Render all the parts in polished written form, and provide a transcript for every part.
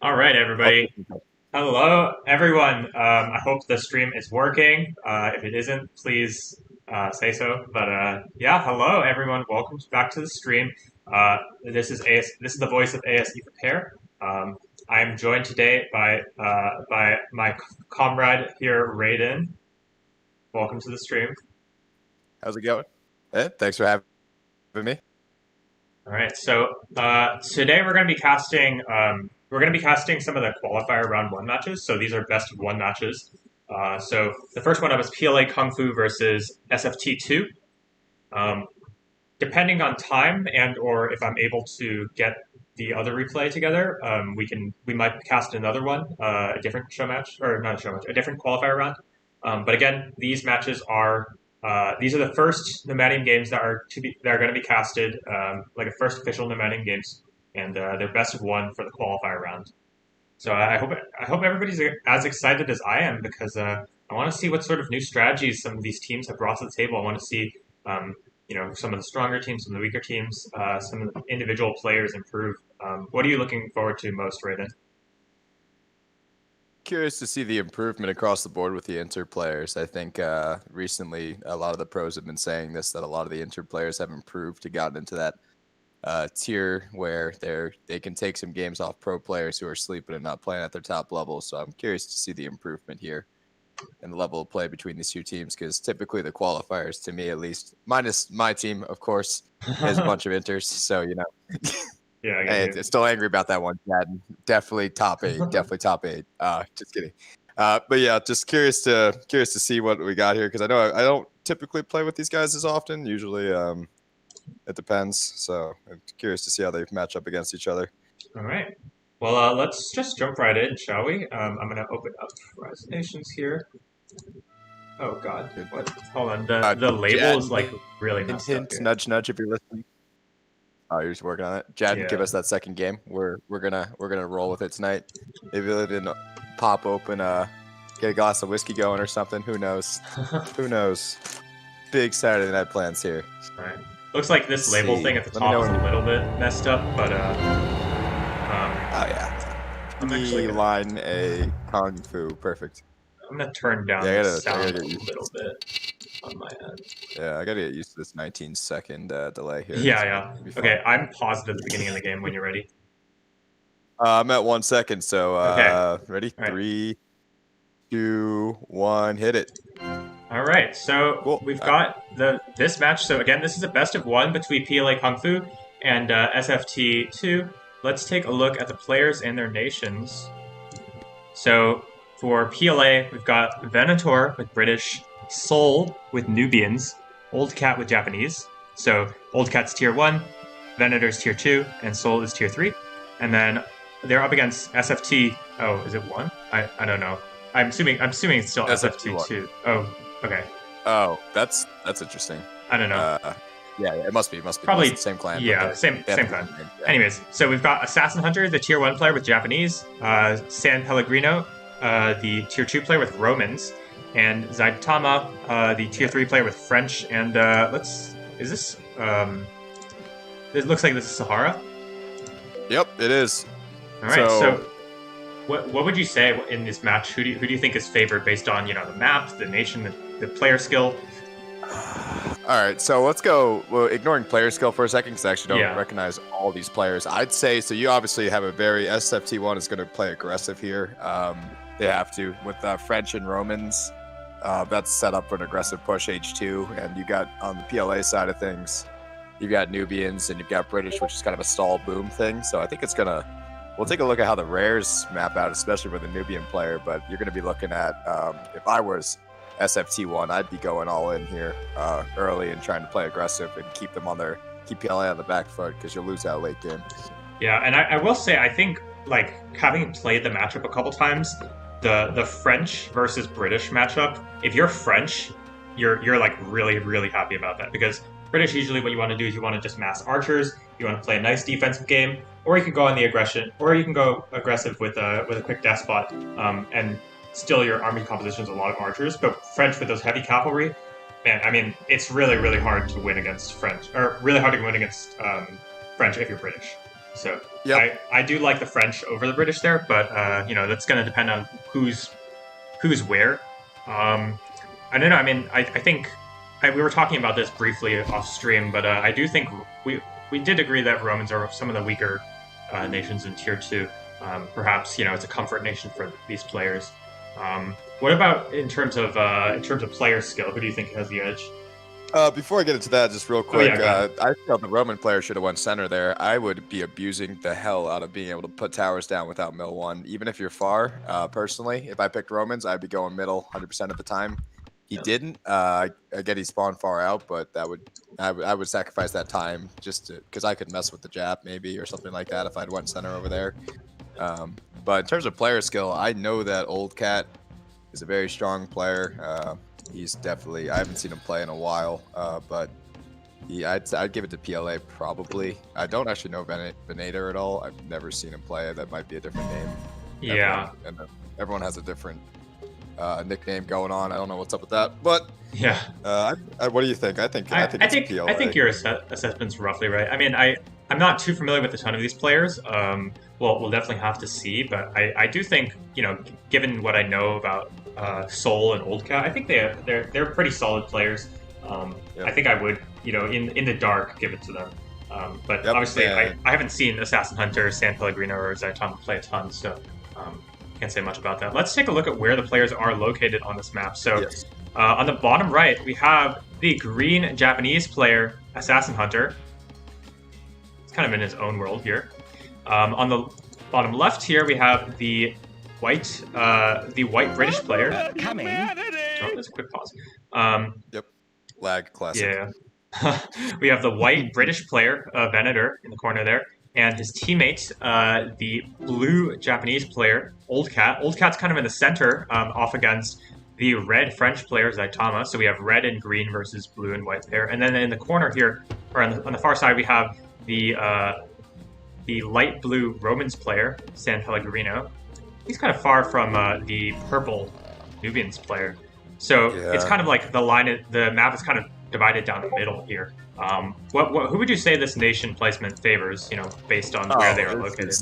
All right, everybody. Hello, everyone. I hope the stream is working. If it isn't, please say so. But yeah, hello, everyone. Welcome back to the stream. This is This is the voice of ASE Prepare. I am joined today by my comrade here, Raiden. Welcome to the stream. How's it going? Thanks for having me. All right. So today we're going to be casting. We're going to be casting some of the qualifier round one matches. So these are best of one matches. So the first one up is PLA Kungfu versus SFT2. Depending on time and or if I'm able to get the other replay together, we might cast another one, a different show match or not a show match, a different qualifier round. But again, these matches are these are the first Nomadium games that are going to be casted, like a first official Nomadium games, and they're best of one for the qualifier round. So I hope everybody's as excited as I am because I want to see what sort of new strategies some of these teams have brought to the table. I want to see some of the stronger teams, some of the weaker teams, some of the individual players improve. What are you looking forward to most, Raiden? Curious to see the improvement across the board with the inter players. I think recently a lot of the pros have been saying this, that a lot of the inter players have improved to gotten into that tier where they can take some games off pro players who are sleeping and not playing at their top level. So I'm curious to see the improvement here and the level of play between these two teams, because typically the qualifiers, to me at least, minus my team, of course, is a bunch of inters. So, Yeah, hey, still angry about that one, Chad. Definitely top eight. Definitely top eight. Just kidding. But yeah, just curious to see what we got here, because I know I don't typically play with these guys as often. Usually, it depends. So I'm curious to see how they match up against each other. All right. Well, let's just jump right in, shall we? I'm going to open up Rise Nations here. Oh, God. What? Hold on. The label is like really messed up here. Nudge, nudge if you're listening. Oh, you're just working on it. Jad, yeah. Give us that second game. We're gonna roll with it tonight. Maybe we didn't pop open, get a glass of whiskey going or something. Who knows? Who knows? Big Saturday night plans here. All right. Looks like this label thing at the top is a little bit messed up, but oh yeah. I'm actually line a Kung Fu. Perfect. I'm gonna turn down the sound a little bit on my end. Yeah, I gotta get used to this 19-second delay here. Yeah. Okay, I'm paused at the beginning of the game when you're ready. I'm at 1 second, so okay. Ready? Right. 3, 2, 1, hit it. All right, so cool. We've got this match. So again, this is a best of one between PLA Kungfu and SFT2. Let's take a look at the players and their nations. So for PLA, we've got Venator with British, Seoul with Nubians, Old Cat with Japanese. So Old Cat's tier 1, Venator's tier 2, and Seoul is tier 3. And then they're up against SFT. Oh, is it 1? I don't know. I'm assuming it's still SFT2. Oh, okay. Oh, that's interesting. I don't know. Yeah, it must be. Probably the same clan. Yeah, same clan. Yeah. Anyways, so we've got Assassin Hunter, the tier 1 player with Japanese, San Pellegrino, the tier 2 player with Romans, and Zaitama, the tier 3 player with French. And it looks like this is Sahara. Yep, it is. All right, so what would you say in this match? Who do you think is favored based on the map, the nation, the player skill? All right, so let's go. Well, ignoring player skill for a second, because I actually don't recognize all these players. I'd say so. You obviously have a very SFT1 is going to play aggressive here. They have to with French and Romans. That's set up for an aggressive push H2, and you got on the PLA side of things, you've got Nubians and you've got British, which is kind of a stall boom thing. So I think it's gonna. We'll take a look at how the rares map out, especially with the Nubian player. But you're going to be looking at if I was SFT1, I'd be going all in here early and trying to play aggressive and keep PLA on the back foot, because you'll lose that late game. Yeah, and I will say, I think, like, having played the matchup a couple times, the French versus British matchup, if you're French, you're like really, really happy about that, because British, usually what you want to do is you want to just mass archers, you want to play a nice defensive game, or you can go on the aggression, or you can go aggressive with a quick despot, and still your army composition is a lot of archers. But French with those heavy cavalry, man, I mean, it's really, really hard to win against French, or really hard to win against French if you're British. So Yep. I do like the French over the British there, but you know, that's going to depend on who's where. I don't know. I mean, I think we were talking about this briefly off stream, but I do think we did agree that Romans are some of the weaker nations in Tier 2. Perhaps, you know, it's a comfort nation for these players. What about in terms of player skill? Who do you think has the edge? Before I get into that, just real quick, yeah, I feel the Roman player should have went center there. I would be abusing the hell out of being able to put towers down without mill one, even if you're far. Personally, if I picked Romans, I'd be going middle 100% of the time. He didn't. I get he spawned far out, but I would sacrifice that time just because I could mess with the Jap maybe or something like that if I'd went center over there. But in terms of player skill, I know that Old Cat is a very strong player. He's definitely, I haven't seen him play in a while, but I'd give it to PLA probably. I don't actually know Venator at all. I've never seen him play. That might be a different name. Yeah. Everyone has a different nickname going on. I don't know what's up with that, but yeah. What do you think? I think PLA. I think your assessment's roughly right. I mean, I'm not too familiar with a ton of these players. We'll definitely have to see, but I do think, you know, given what I know about Soul and Old Cat, I think they're pretty solid players. I think I would, you know, in the dark, give it to them. But obviously, I haven't seen Assassin Hunter, San Pellegrino, or Zaitama play a ton, so can't say much about that. Let's take a look at where the players are located on this map. So on the bottom right, we have the green Japanese player, Assassin Hunter. It's kind of in his own world here. On the bottom left here, we have the white British player. Coming. Oh, there's a quick pause. Lag classic. Yeah. We have the white British player, Venator, in the corner there, and his teammate, the blue Japanese player, Old Cat. Old Cat's kind of in the center, off against the red French player, Zaitama. So we have red and green versus blue and white there. And then in the corner here, or on the far side, we have the light blue Romans player, San Pellegrino. He's kind of far from the purple Nubians player. So it's kind of like the map is kind of divided down the middle here. Who would you say this nation placement favors, you know, based on where they are located?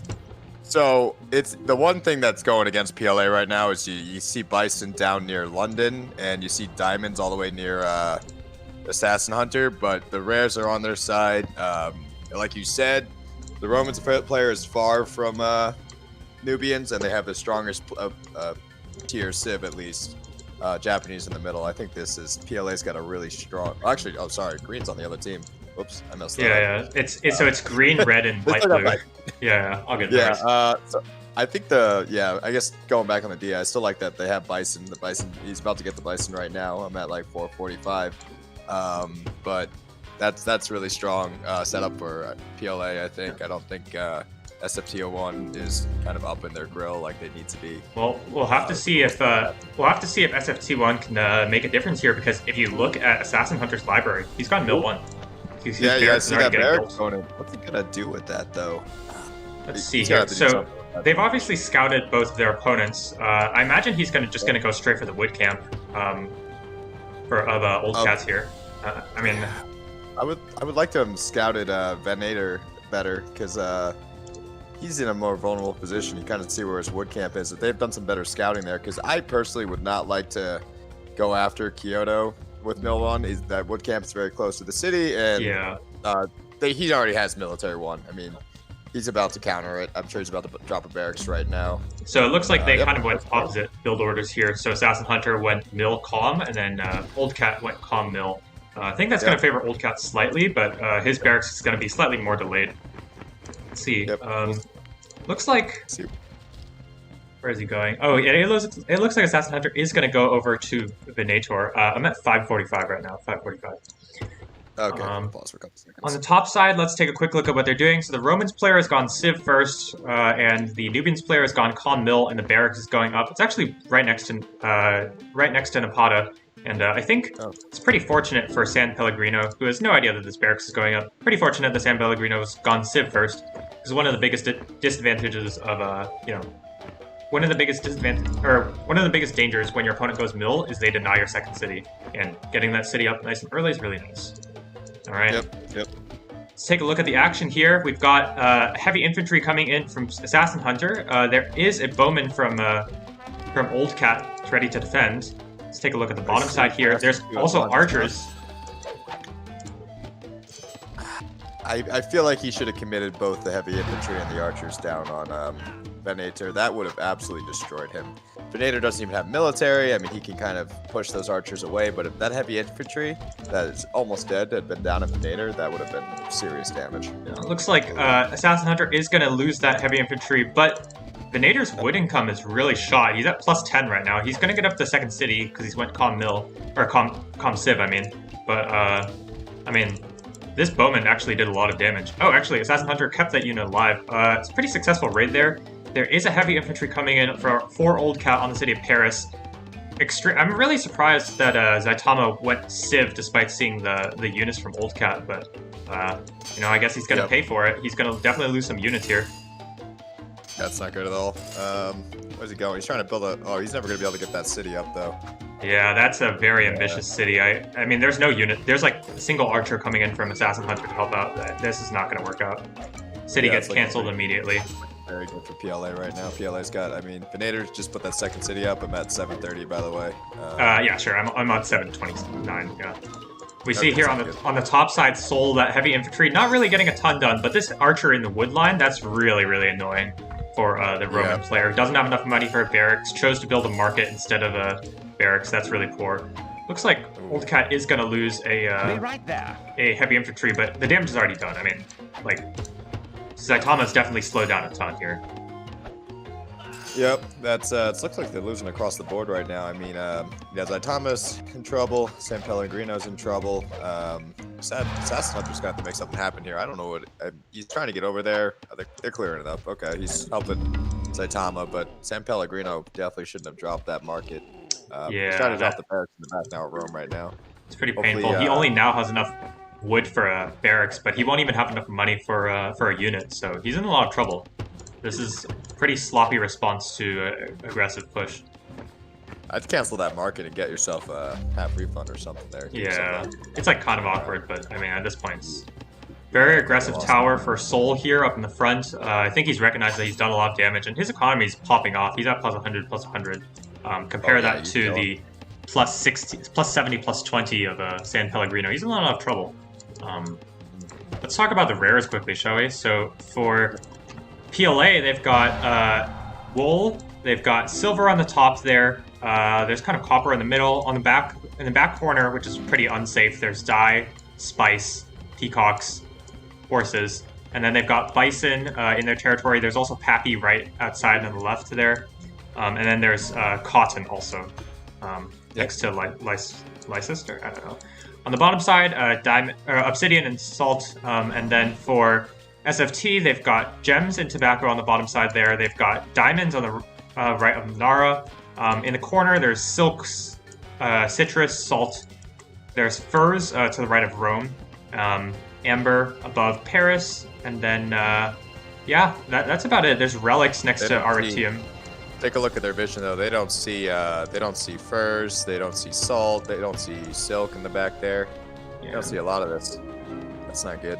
So it's the one thing that's going against PLA right now is you see Bison down near London and you see Diamonds all the way near Assassin Hunter, but the rares are on their side. Like you said, the Romans player is far from Nubians, and they have the strongest tier civ, at least. Japanese in the middle. I think PLA's got a really strong. Actually, oh sorry, green's on the other team. Whoops, I messed that up. So it's green, red, and white blue. Yeah, I'll get it. So I think I guess going back on the D, I still like that they have Bison. The Bison, he's about to get the Bison right now. I'm at like 445. But that's really strong setup for PLA. I think. I don't think SFT2 is kind of up in their grill like they need to be. Well, we'll have to see if SFT2 can make a difference here, because if you look at Assassin Hunter's library, he's got mill 1. I see that Barrack going. What's he gonna do with that though? Let's see here. So they've obviously scouted both of their opponents. I imagine he's just gonna go straight for the wood camp of Old Cats here. I mean, I would like to have scouted Venator better, because he's in a more vulnerable position. You kind of see where his wood camp is. They've done some better scouting there, because I personally would not like to go after Kyoto with mill 1. That wood camp is very close to the city, and he already has military 1. I mean, he's about to counter it. I'm sure he's about to drop a barracks right now. So it looks like they kind of went opposite build orders here. So Assassin Hunter went mill calm, and then Old Cat went calm mill. I think that's going to favor Old Cat slightly, but his barracks is going to be slightly more delayed. Let's see. Looks like... Where is he going? Oh, yeah, it looks like Assassin Hunter is going to go over to Venator. I'm at 545 right now, 545. Okay, pause for a couple seconds. On the top side, let's take a quick look at what they're doing. So the Romans player has gone Civ first, and the Nubians player has gone Calm Mill, and the barracks is going up. It's actually right next to Napata, and I think it's pretty fortunate for San Pellegrino, who has no idea that this barracks is going up. Pretty fortunate that San Pellegrino has gone Civ first, because one of the biggest disadvantages of one of the biggest dangers when your opponent goes mill is they deny your second city, and getting that city up nice and early is really nice. All right. Yep. let's take a look at the action here. We've got heavy infantry coming in from Assassin Hunter. There is a bowman from Old Cat ready to defend. Let's take a look at the bottom side here. There's also archers. I feel like he should have committed both the heavy infantry and the archers down on Venator. That would have absolutely destroyed him. Venator doesn't even have military. I mean, he can kind of push those archers away, but if that heavy infantry that is almost dead had been down at Venator, that would have been serious damage. Yeah, looks like Assassin Hunter is going to lose that heavy infantry, but Venator's wood income is really shot. He's at plus 10 right now. He's going to get up to second city because he's went Com Mill, or Com Civ, I mean. But, I mean, this bowman actually did a lot of damage. Oh, actually, Assassin Hunter kept that unit alive. It's a pretty successful raid there. There is a heavy infantry coming in for Old Cat on the city of Paris. I'm really surprised that Zaitama went Civ despite seeing the units from Old Cat, but you know, I guess he's going to pay for it. He's going to definitely lose some units here. That's not good at all. Where's he going? He's trying to build a... Oh, he's never going to be able to get that city up, though. Yeah, that's a very ambitious city. I mean, there's no unit. There's like a single archer coming in from Assassin Hunter to help out. This is not going to work out. City gets canceled immediately. Very good for PLA right now. PLA's got, I mean, Venator just put that second city up. I'm at 730, by the way. Yeah, sure. I'm on 729. Yeah. We see here on the top side, Soul, that heavy infantry, not really getting a ton done, but this archer in the wood line, that's really, really annoying for the Roman player. Doesn't have enough money for a barracks, chose to build a market instead of a barracks. That's really poor. Looks like Old Cat is going to lose a heavy infantry, but the damage is already done. I mean, like, Zaitama's definitely slowed down a ton here. Yep, that's it looks like they're losing across the board right now. I mean, yeah, Zaitama's in trouble, San Pellegrino's in trouble. Assassin Hunter's got to make something happen here. I don't know what he's trying to get over there. They're clearing it up. Okay, he's helping Zaitama, but San Pellegrino definitely shouldn't have dropped that market. He's trying to drop the barracks in the back now at Rome right now. It's pretty painful. He only now has enough wood for a barracks, but he won't even have enough money for a unit, so he's in a lot of trouble. This is a pretty sloppy response to aggressive push. I'd cancel that market and get yourself a half refund or something there. Yeah, it's like kind of awkward, but I mean, at this point, it's very aggressive tower for Soul here up in the front. I think he's recognized that he's done a lot of damage, and his economy is popping off. He's at plus 100, plus 100. Compare that to the plus 60, plus 70, plus 20 of San Pellegrino. He's in a lot of trouble. Let's talk about the rares quickly, shall we? So for PLA, they've got wool, they've got silver on the top there. There's kind of copper in the middle. In the back corner, which is pretty unsafe, there's dye, spice, peacocks, horses, and then they've got bison in their territory. There's also pappy right outside on the left there, and then there's cotton also next to Leicester. I don't know. On the bottom side, obsidian and salt, and then for SFT, they've got gems and tobacco on the bottom side there. They've got diamonds on the right of Nara. In the corner, there's silks, citrus, salt. There's furs to the right of Rome. Amber above Paris. And then, yeah, that's about it. There's relics next to Aritium. Take a look at their vision, though. They don't see furs. They don't see salt. They don't see silk in the back there. Yeah. They don't see a lot of this. That's not good.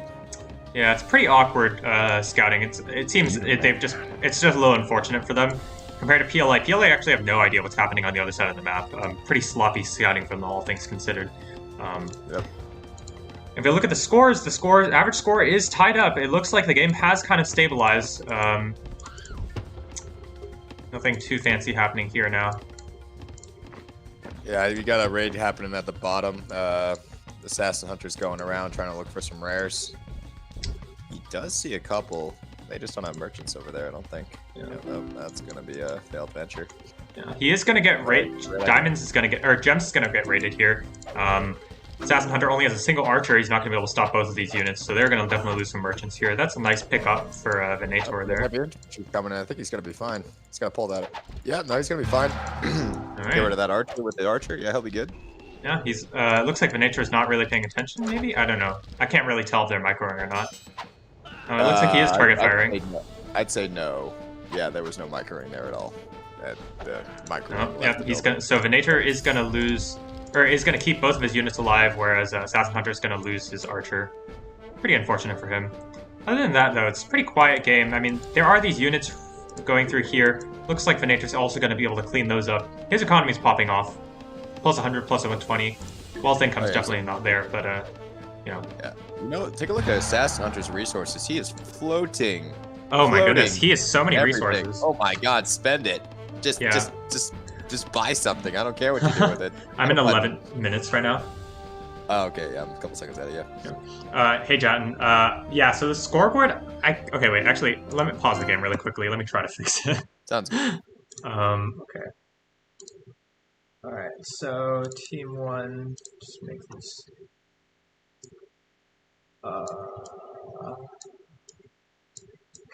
Yeah, it's pretty awkward scouting. It seems it's just a little unfortunate for them compared to PLA. PLA actually have no idea what's happening on the other side of the map. Pretty sloppy scouting from all things considered. Yep. If you look at the scores, average score is tied up. It looks like the game has kind of stabilized. Nothing too fancy happening here now. Yeah, you got a raid happening at the bottom. Assassin Hunter's going around trying to look for some rares. He does see a couple. They just don't have merchants over there, I don't think. Yeah, that's going to be a failed venture. Yeah, he is going to get raided. Diamonds is going to get, or Gems is going to get raided here. Assassin Hunter only has a single archer. He's not going to be able to stop both of these units, so they're going to definitely lose some merchants here. That's a nice pickup for Venator there. Coming in. I think he's going to be fine. He's got to pull that. Yeah, no, he's going to be fine. Right. Get rid of that archer with the archer. Yeah, he'll be good. Yeah, he's. Looks like Venator is not really paying attention. Maybe, I don't know. I can't really tell if they're microing or not. Oh, it looks like he is target firing. I'd say no. Yeah, there was no microing there at all. Yeah, he's gonna. So Venator is gonna lose, or is gonna keep both of his units alive, whereas Assassin Hunter is gonna lose his archer. Pretty unfortunate for him. Other than that, though, it's a pretty quiet game. I mean, there are these units going through here. Looks like Venator's also going to be able to clean those up. His economy's popping off. Plus 100, plus 120. Wealth income's definitely not there, but, you know. Yeah. You know, take a look at Assassin Hunter's resources. He is floating. Oh my goodness, he has so many resources. Oh my god, spend it. Just buy something. I don't care what you do with it. I'm in 11 minutes right now. Oh, okay, yeah, I'm a couple seconds out of you. Yeah. Hey, Jatin. Yeah, so the scoreboard. Okay, wait. Actually, let me pause the game really quickly. Let me try to fix it. Sounds good. Okay. All right. So team one, just make this.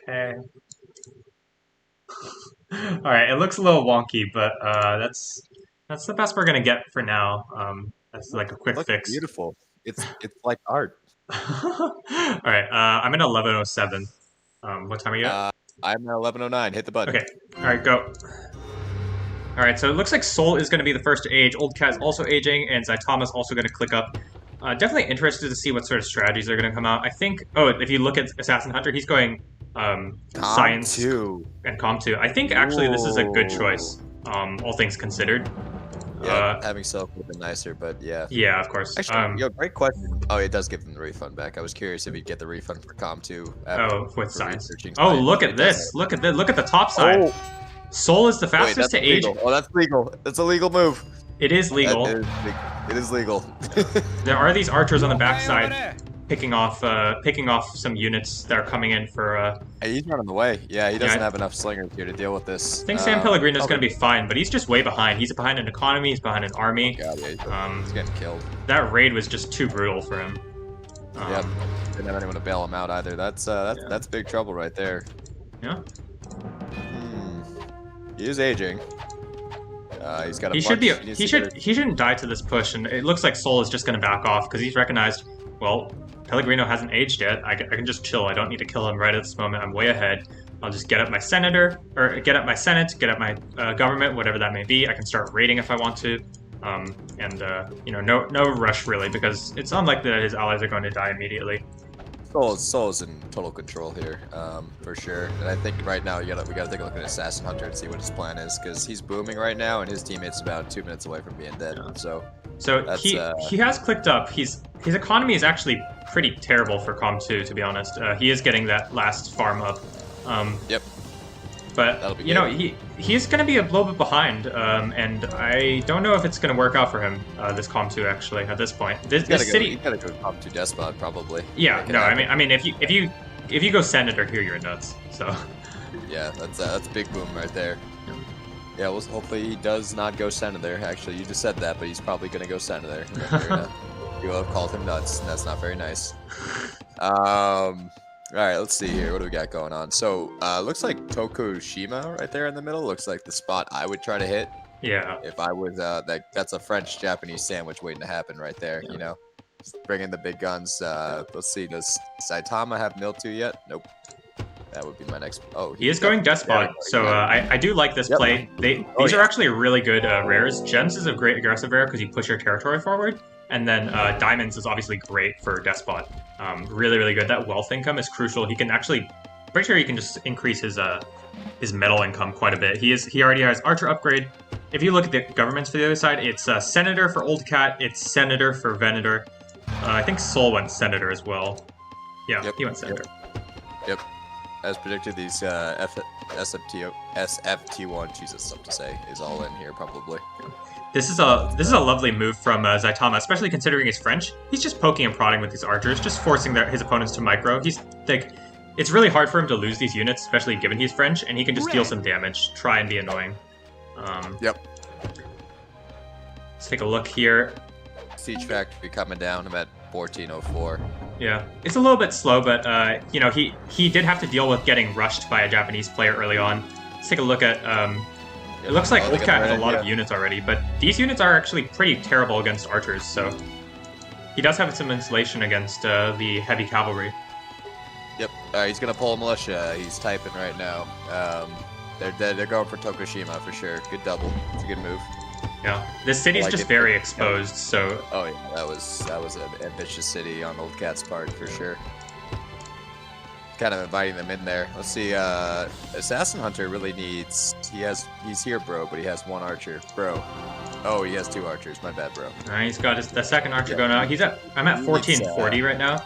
Okay. All right. It looks a little wonky, but that's the best we're gonna get for now. That's like a quick fix. Beautiful. It's like art. All right. I'm in 11:07. What time are you at? I'm at 11:09. Hit the button. Okay. All right. Go. All right. So it looks like Soul is going to be the first to age. Old Cat is also aging, and Zaitama's also going to click up. Definitely interested to see what sort of strategies are going to come out. I think. Oh, if you look at Assassin Hunter, he's going Science 2 and Com 2. I think actually this is a good choice. All things considered. Yeah, having Silk would have been nicer, but yeah. Yeah, of course. Actually, great question. Oh, it does give them the refund back. I was curious if he'd get the refund for Com 2. With Science. Oh, look at this. Look at the top side. Oh. Soul is the fastest to age. Oh, that's legal. That's a legal move. It is legal. It is legal. There are these archers on the backside picking off some units that are coming in for. Hey, he's running away. Yeah, he doesn't have enough slingers here to deal with this. I think San Pellegrino's going to be fine, but he's just way behind. He's behind in economy. He's behind in army. God, yeah, he's getting killed. That raid was just too brutal for him. Yep. Didn't have anyone to bail him out either. That's big trouble right there. Yeah. He is aging. He's got a he shouldn't die to this push, and it looks like Soul is just going to back off because he's recognized, well, Pellegrino hasn't aged yet. I can just chill. I don't need to kill him right at this moment. I'm way ahead. I'll just get up my senator, or get up my senate, get up my government, whatever that may be. I can start raiding if I want to, you know, no rush really, because it's unlikely that his allies are going to die immediately. Soul is in total control here, for sure. And I think right now we gotta take a look at Assassin Hunter and see what his plan is, because he's booming right now, and his teammate's about 2 minutes away from being dead. So he has clicked up. His economy is actually pretty terrible for Com 2, to be honest. He is getting that last farm up. Yep. But you know, he is going to be a little bit behind, and I don't know if it's going to work out for him. This Com 2 actually at this point. This city. You gotta go Com 2 Despot probably. Yeah. No. I mean, if you go senator here, you're nuts. So. Yeah, that's a big boom right there. Yeah, well, hopefully he does not go senator. Actually, you just said that, but he's probably gonna go senator. You have called him nuts, and that's not very nice. All right, let's see here. What do we got going on? So, looks like Tokushima right there in the middle. Looks like the spot I would try to hit. Yeah. If I was, that's a French-Japanese sandwich waiting to happen right there. Yeah. You know, just bring in the big guns. Let's see. Does Saitama have Miltu yet? Nope. That would be my next. Oh, he is going Despot. So I do like this play. These are actually really good rares. Gems is a great aggressive rare because you push your territory forward. And then Diamonds is obviously great for Despot. Really, really good. That wealth income is crucial. He can actually, pretty sure he can just increase his metal income quite a bit. He already has Archer upgrade. If you look at the governments for the other side, it's Senator for Old Cat, it's Senator for Venator. I think Soul went Senator as well. Yeah, he went Senator. Yep. As predicted, these SFT1, Jesus, something to say, is all in here probably. This is a lovely move from Zaitama, especially considering he's French. He's just poking and prodding with these archers, just forcing his opponents to micro. He's like, it's really hard for him to lose these units, especially given he's French, and he can just deal some damage, try and be annoying. Yep. Let's take a look here. Siege Factory coming down. I'm at 1404. Yeah, it's a little bit slow, but you know, he did have to deal with getting rushed by a Japanese player early on. Let's take a look at. It looks like Old Cat has a lot of units already, but these units are actually pretty terrible against archers, so he does have some insulation against the heavy cavalry. Yep, he's gonna pull a militia. He's typing right now. They're going for Tokushima for sure. Good double. It's a good move. Yeah, this city's like just very exposed, so... Oh yeah, that was an ambitious city on Old Cat's part, for sure. Kind of inviting them in there. Let's see, Assassin Hunter really needs... He's here, bro, but he has 1 archer. Bro. Oh, he has 2 archers. My bad, bro. He's got the second archer going out. I'm at 1440 right now.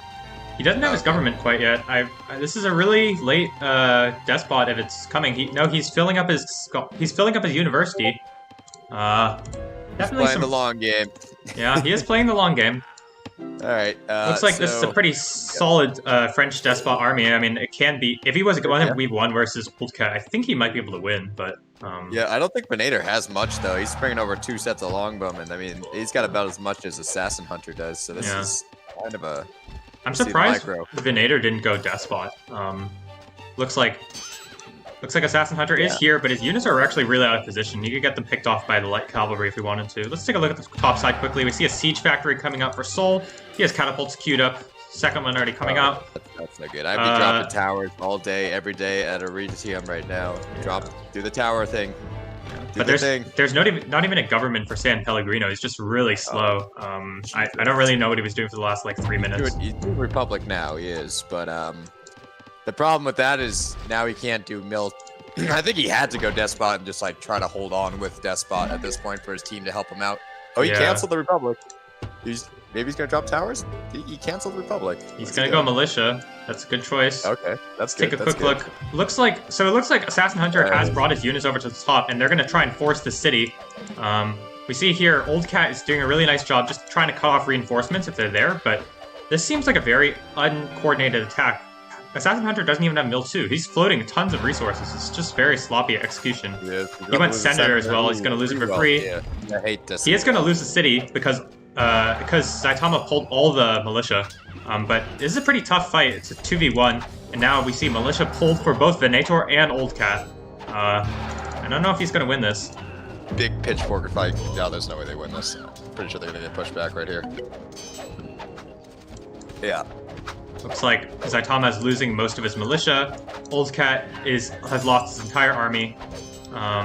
He doesn't have his government quite yet. This is a really late despot if it's coming. He's filling up his university. He's playing the long game. Yeah, he is playing the long game. All right. Looks like this is a pretty solid French despot army. I mean, it can be if he was going to weave 1 versus Old Cat. I think he might be able to win, but yeah, I don't think Benator has much though. He's bringing over 2 sets of longbowmen. I mean, he's got about as much as Assassin Hunter does. So this is kind of a. I'm surprised Benator didn't go despot. Looks like Assassin Hunter is here, but his units are actually really out of position. You could get them picked off by the light cavalry if we wanted to. Let's take a look at the top side quickly. We see a siege factory coming up for Seoul. He has catapults queued up. Second one already coming out. That's no good. I'd be dropping towers all day, every day at Iridium right now. Do the tower thing. But there's not even a government for San Pellegrino. He's just really slow. I don't really know what he was doing for the last like 3 minutes. He's doing Republic now, he is, but the problem with that is now he can't do Mill. I think he had to go Despot and just like try to hold on with Despot at this point for his team to help him out. Oh, he canceled the Republic. Maybe he's gonna drop towers. He canceled the Republic. He's gonna go Militia. That's a good choice. Okay, that's good. Take a quick look. It looks like Assassin Hunter has brought his units over to the top, and they're gonna try and force the city. We see here Old Cat is doing a really nice job just trying to cut off reinforcements if they're there, but this seems like a very uncoordinated attack. Assassin Hunter doesn't even have Mill 2. He's floating tons of resources. It's just very sloppy execution. Yeah, he went Senator as well. He's going to lose it for free. Yeah. I hate this. He is going to lose the city because Saitama pulled all the militia. But this is a pretty tough fight. It's a 2v1. And now we see militia pulled for both Venator and Old Cat. I don't know if he's going to win this. Big pitchfork fight. No, there's no way they win this. Pretty sure they're going to get pushed back right here. Yeah. Looks like Saitama's losing most of his militia. Old Cat has lost his entire army.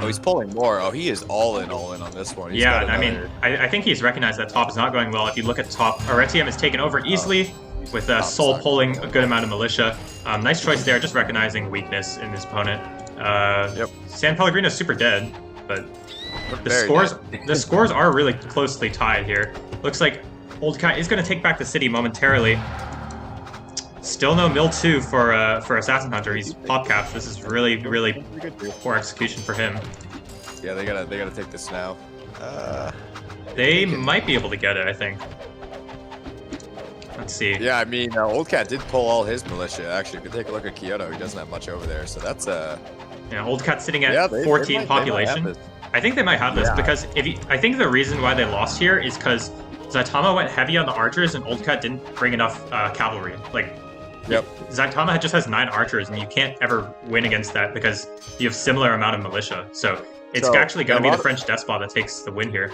He's pulling more. Oh, he is all in on this one. I mean, I think he's recognized that top is not going well. If you look at top, Aretium is taken over easily with Seoul pulling a good amount of militia. Nice choice there, just recognizing weakness in his opponent. San Pellegrino's super dead, but the scores are really closely tied here. Looks like Old Cat is going to take back the city momentarily. Still no Mill 2 for Assassin Hunter. He's pop capped. This is really poor execution for him. Yeah, they gotta take this now. They might be able to get it, I think. Let's see. Yeah, I mean, Old Cat did pull all his militia. Actually, if you take a look at Kyoto, he doesn't have much over there. So that's yeah, Old Cat's sitting at 14 population. I think they might have this because I think the reason why they lost here is because Saitama went heavy on the archers and Old Cat didn't bring enough cavalry. Saitama just has 9 archers, and you can't ever win against that because you have similar amount of militia. So it's actually going to be the French despot that takes the win here.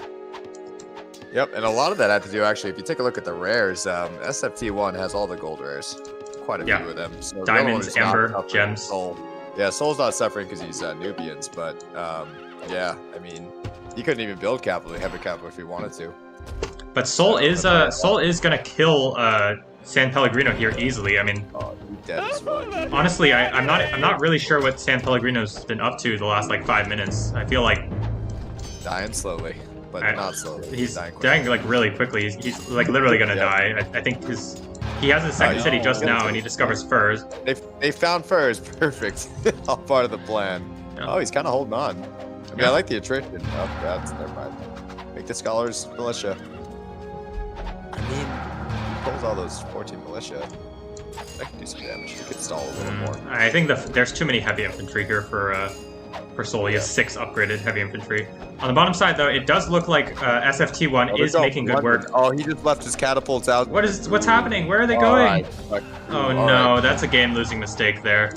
Yep, and a lot of that had to do, actually, if you take a look at the rares, SFT1 has all the gold rares. Quite a few of them. So diamonds, amber, gems. Soul. Yeah, Soul's not suffering because he's Nubians, but yeah, I mean, he couldn't even build heavy cavalry if he wanted to. But Seoul is gonna kill San Pellegrino here easily. I mean, honestly, I'm not really sure what San Pellegrino's been up to the last like 5 minutes. I feel like dying slowly, but not slowly. He's dying like really quickly. He's like literally gonna die. I think he has his second city just now, and he discovers furs. They found furs. Perfect. All part of the plan. Yeah. Oh, he's kind of holding on. I mean, I like the attrition. Oh, that's never mind. Make the scholars militia. I mean, he pulls all those 14 militia. That can do some damage. He could stall a little more. I think there's too many heavy infantry here for Seoul. He has 6 upgraded heavy infantry. On the bottom side, though, it does look like SFT1 is making good work. Oh, he just left his catapults out. What's happening? Where are they going? Oh no, that's a game-losing mistake there.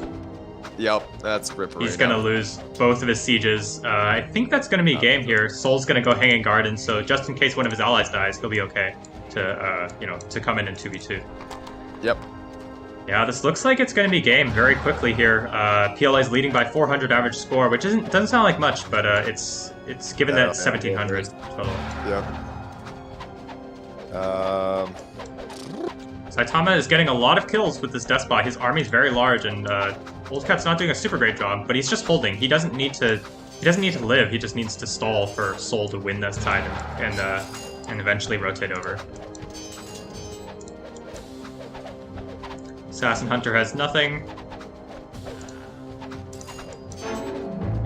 Yep, that's Ripper. He's gonna lose both of his sieges. I think that's gonna be a game here. Seoul's gonna go Hanging Garden, so just in case one of his allies dies, he'll be okay to to come in 2v2. Yep. Yeah, this looks like it's going to be game very quickly here. PLA is leading by 400 average score, which doesn't sound like much, but it's given that 1700 total. Yep. Saitama is getting a lot of kills with this Despot. His army is very large, and Old Cat's not doing a super great job, but he's just holding. He doesn't need to. He doesn't need to live. He just needs to stall for Soul to win this side and eventually rotate over. Assassin Hunter has nothing.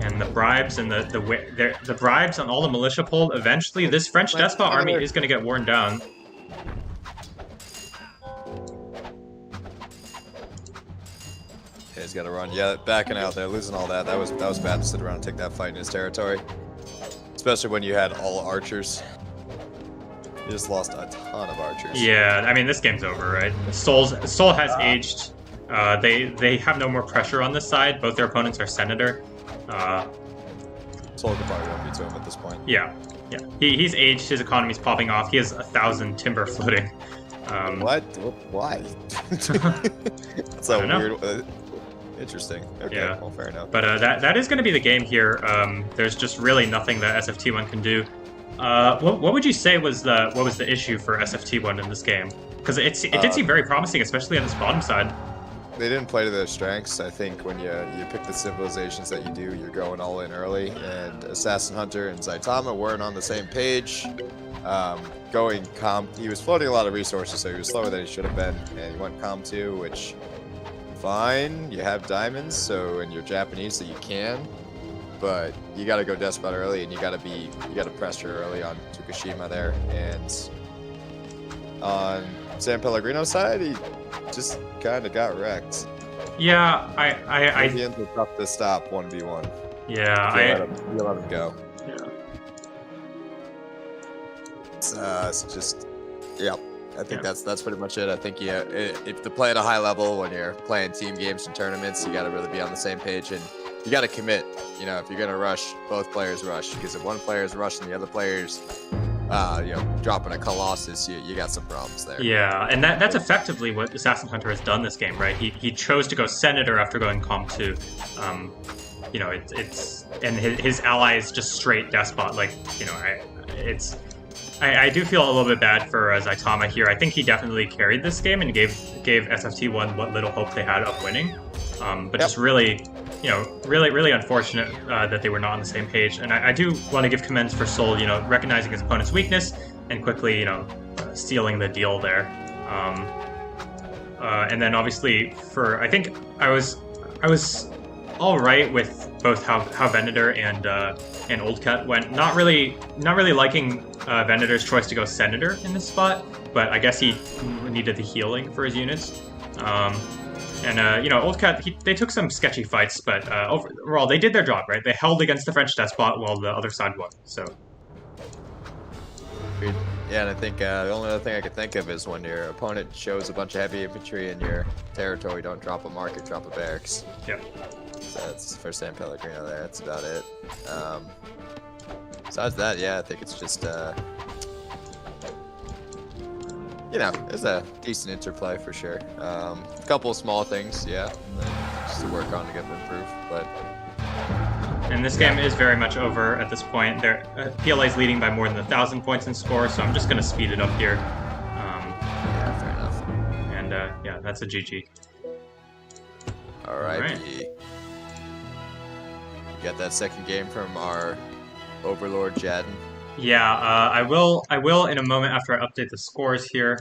And the bribes and the bribes on all the militia pulled, eventually this French Despot army is going to get worn down. Okay, he's got to run. Yeah, backing out there, losing all that. That was bad to sit around and take that fight in his territory. Especially when you had all archers. You just lost a ton of archers. Yeah, I mean, this game's over, right? Soul has aged. They have no more pressure on this side. Both their opponents are Senator. Soul could probably 1v2 him at this point. Yeah. He's aged. His economy's popping off. He has 1,000 timber floating. What? Why? That's a weird. Interesting. Okay, yeah. Well, fair enough. But that is going to be the game here. There's just really nothing that SFT1 can do. What would you say was the issue for SFT1 in this game? Because it did seem very promising, especially on this bottom side. They didn't play to their strengths. I think when you pick the civilizations that you do, you're going all in early. And Assassin Hunter and Saitama weren't on the same page. He was floating a lot of resources, so he was slower than he should have been. And he went Com 2, which fine. You have diamonds, so and you're Japanese, so you can. But you got to go Despot early, and you got to pressure early on Tokushima there. And on San Pellegrino's side, he just kind of got wrecked. Yeah, He ends up tough to stop 1v1. Yeah, you let him go. Yeah. It's just, yeah. I think that's pretty much it. I think if to play at a high level when you're playing team games and tournaments, you got to really be on the same page and you got to commit. You know, if you're gonna rush, both players rush. Because if one player is rushing, the other player's, dropping a Colossus, you got some problems there. Yeah, and that's effectively what Assassin Hunter has done this game, right? He chose to go Senator after going Comp 2. And his ally is just straight Despot. Like, I do feel a little bit bad for Saitama here. I think he definitely carried this game and gave SFT1 what little hope they had of winning. Just really, really unfortunate that they were not on the same page. And I do want to give commends for Soul, recognizing his opponent's weakness and quickly, stealing the deal there. And then obviously I think I was all right with both how Venator and Old Cat went. Not really liking Venator's choice to go Senator in this spot, but I guess he needed the healing for his units. Old Cat, they took some sketchy fights, but overall they did their job, right? They held against the French Despot while the other side won. So. Yeah, and I think the only other thing I could think of is when your opponent shows a bunch of heavy infantry in your territory, don't drop a market, drop a barracks. Yep. So that's for San Pellegrino there. That's about it. Besides that, yeah, I think it's just, there's a decent interplay for sure. A couple of small things, yeah, just to work on to get them improved, but... And this game is very much over at this point. PLA is leading by more than 1,000 points in score, so I'm just going to speed it up here. Yeah, fair enough. And that's a GG. All right. You got that second game from our Overlord Jadden. Yeah, I will in a moment after I update the scores here.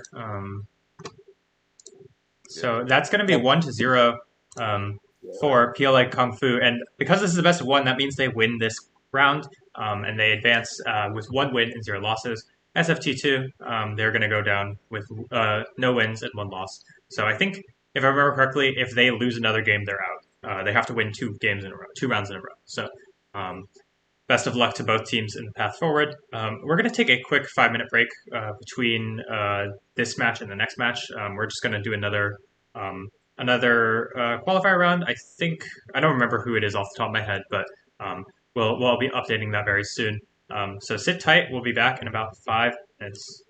So that's going to be 1-0. For PLA Kungfu, and because this is the best of one, that means they win this round, and they advance with 1 win and 0 losses. SFT2, they're going to go down with no wins and 1 loss. So I think, if I remember correctly, if they lose another game, they're out. They have to win 2 rounds in a row. So best of luck to both teams in the path forward. We're going to take a quick 5-minute break between this match and the next match. We're just going to do another qualifier round. I don't remember who it is off the top of my head, but we'll be updating that very soon. So sit tight. We'll be back in about 5 minutes.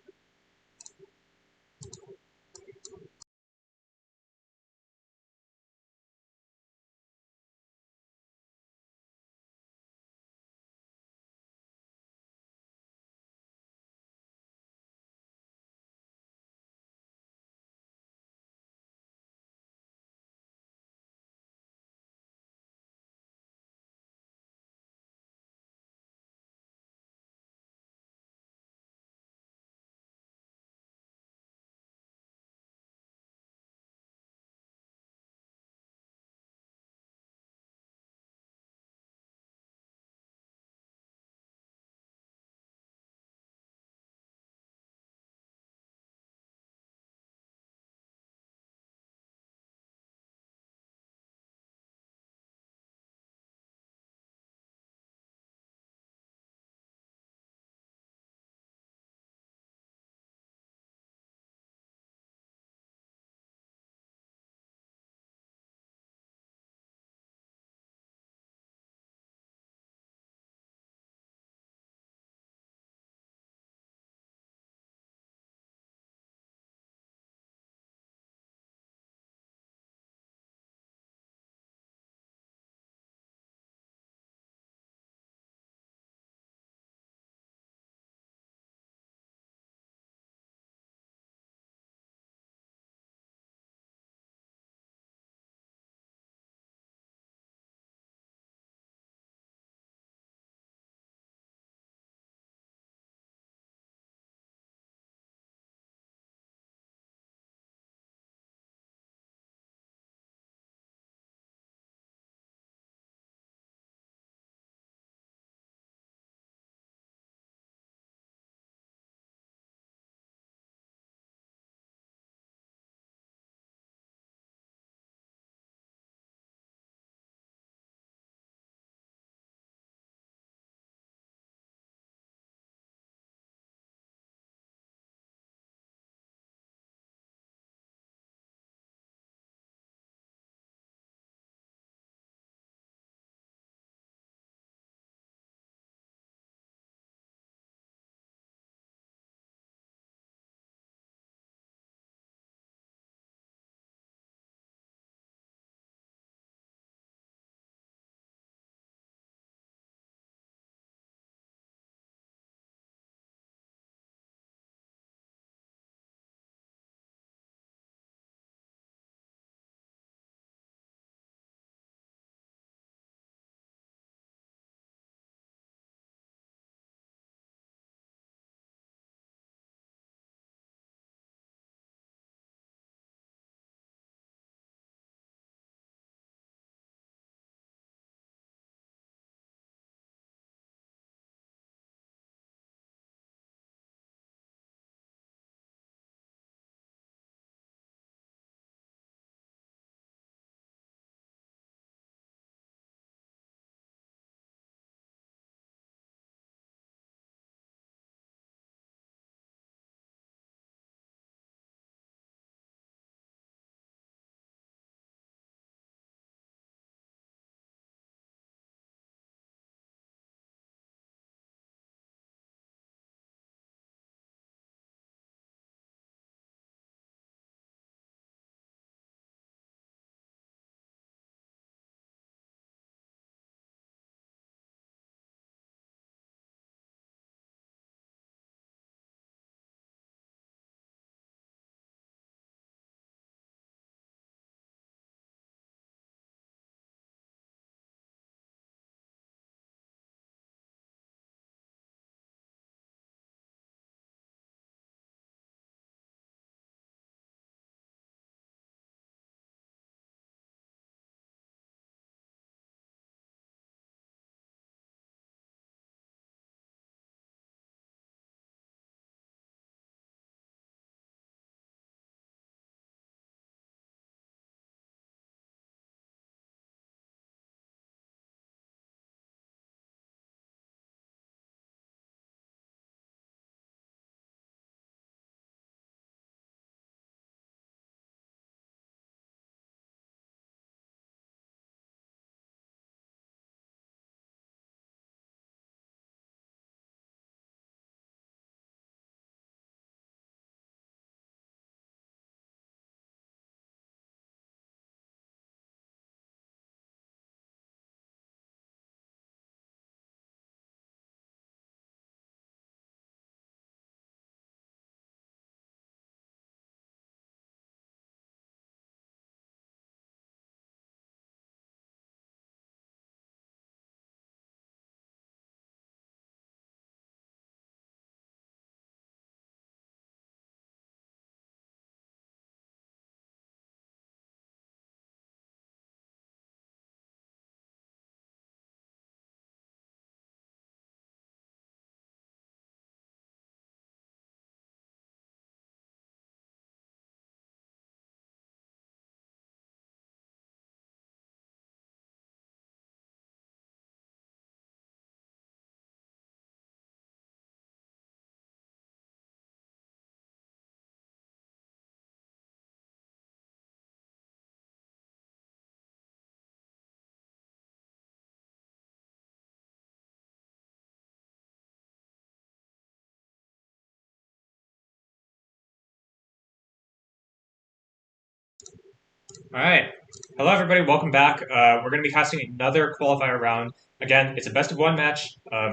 All right. Hello, everybody. Welcome back. We're going to be casting another qualifier round. Again, it's a best of one match.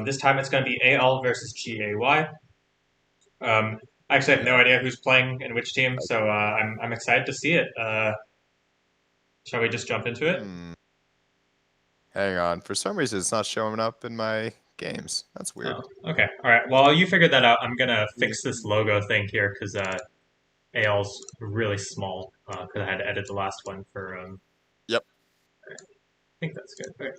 This time it's going to be AL versus GAY. I actually have no idea who's playing in which team, so I'm excited to see it. Shall we just jump into it? Hang on. For some reason, it's not showing up in my games. That's weird. Oh, okay. All right. Well, you figured that out. I'm going to fix this logo thing here because AL's really small because I had to edit the last one for... Yep. I think that's good. Okay.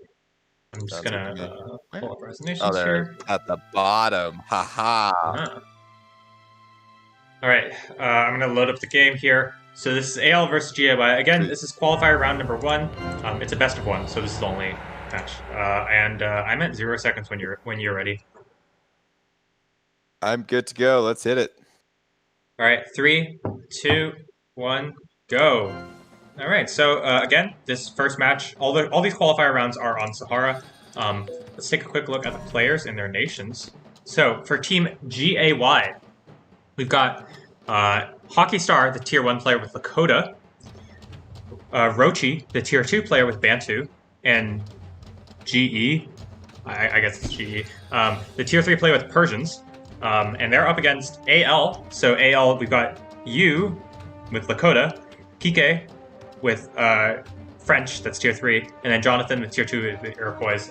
I'm just Sounds going good to pull up resignations Oh, there. here. At the bottom. Haha. Uh-huh. All right, I'm going to load up the game here. So this is AL versus GAY. Again, this is qualifier round number 1. It's a best of 1, so this is the only match. I'm at 0 seconds when you're ready. I'm good to go. Let's hit it. All right, 3, 2, 1, go. All right, so again, this first match, all these qualifier rounds are on Sahara. Let's take a quick look at the players and their nations. So for Team GAY, we've got Hockey Star, the Tier 1 player with Lakota, Rochi, the Tier 2 player with Bantu, and GE, I guess it's GE, the Tier 3 player with Persians, and they're up against AL. So AL, we've got Yu with Lakota, Kike with French, that's Tier 3, and then Jonathan with Tier 2 with Iroquois.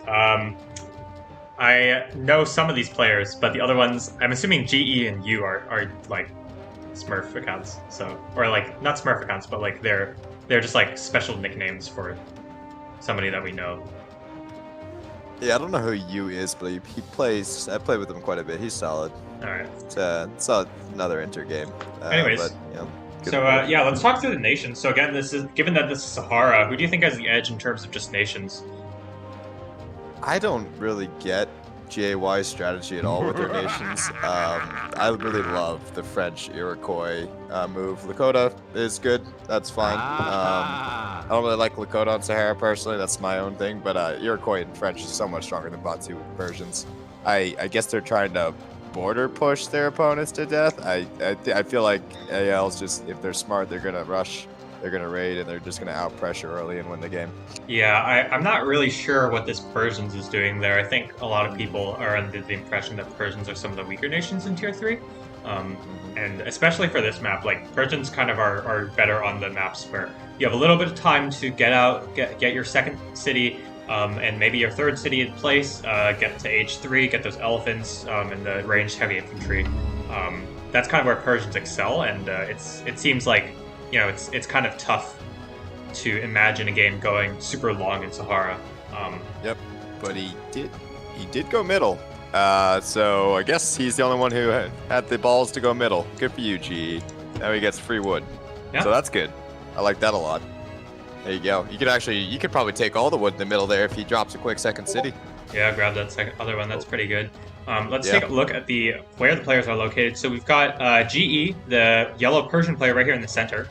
I know some of these players, but the other ones, I'm assuming GE and U are like Smurf accounts. So, or like not Smurf accounts, but like they're just like special nicknames for somebody that we know. Yeah, I don't know who U is, but he plays. I play with him quite a bit. He's solid. All right. It's another inter game. Anyways, but, so yeah, let's talk through the nations. So again, given that this is Sahara, who do you think has the edge in terms of just nations? I don't really get GAY's strategy at all with their nations. I really love the French Iroquois move. Lakota is good. That's fine. I don't really like Lakota on Sahara personally. That's my own thing. But Iroquois and French is so much stronger than Bantu Persians. I guess they're trying to border push their opponents to death. I feel like AL's just, if they're smart, they're gonna rush. They're going to raid, and they're just going to out-pressure early and win the game. Yeah, I'm not really sure what this Persians is doing there. I think a lot of people are under the impression that Persians are some of the weaker nations in Tier 3. And especially for this map, like, Persians kind of are better on the maps where you have a little bit of time to get out, get your second city, and maybe your third city in place, get to H3, get those elephants, and the ranged heavy infantry. That's kind of where Persians excel, and it seems like, you know, it's kind of tough to imagine a game going super long in Sahara. Yep, but he did go middle. So I guess he's the only one who had the balls to go middle. Good for you, GE. Now he gets free wood. Yeah. So that's good. I like that a lot. There you go. You could probably take all the wood in the middle there if he drops a quick second city. Yeah, grab that other one. That's pretty good. Let's take a look at where the players are located. So we've got GE, the yellow Persian player right here in the center.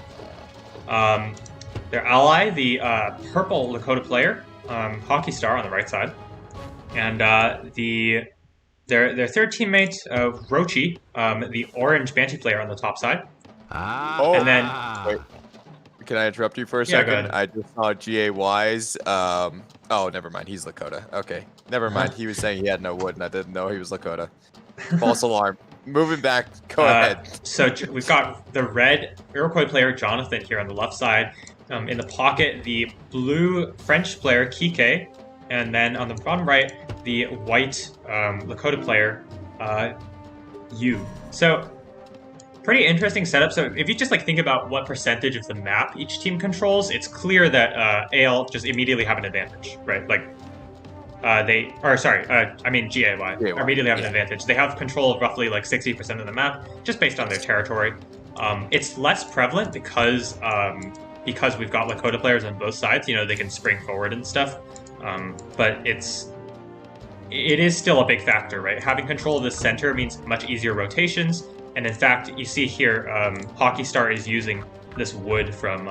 Their ally, the purple Lakota player, Hockey Star on the right side. And their third teammate, Rochi, the orange Bantu player on the top side. And then... Wait. Can I interrupt you for a second? Go ahead. I just saw GAY's. Oh, never mind. He's Lakota. Okay. Never mind. He was saying he had no wood, and I didn't know he was Lakota. False alarm. Moving back. Go ahead. So we've got the red Iroquois player, Jonathan, here on the left side. In the pocket, the blue French player, Kike. And then on the bottom right, the white Lakota player, Yu. So... pretty interesting setup. So if you just like think about what percentage of the map each team controls, it's clear that AL just immediately have an advantage, right? Like GAY immediately have an advantage. They have control of roughly like 60% of the map, just based on their territory. It's less prevalent because we've got Lakota players on both sides. You know, they can spring forward and stuff. But it is still a big factor, right? Having control of the center means much easier rotations. And in fact, you see here, Hockey Star is using this wood from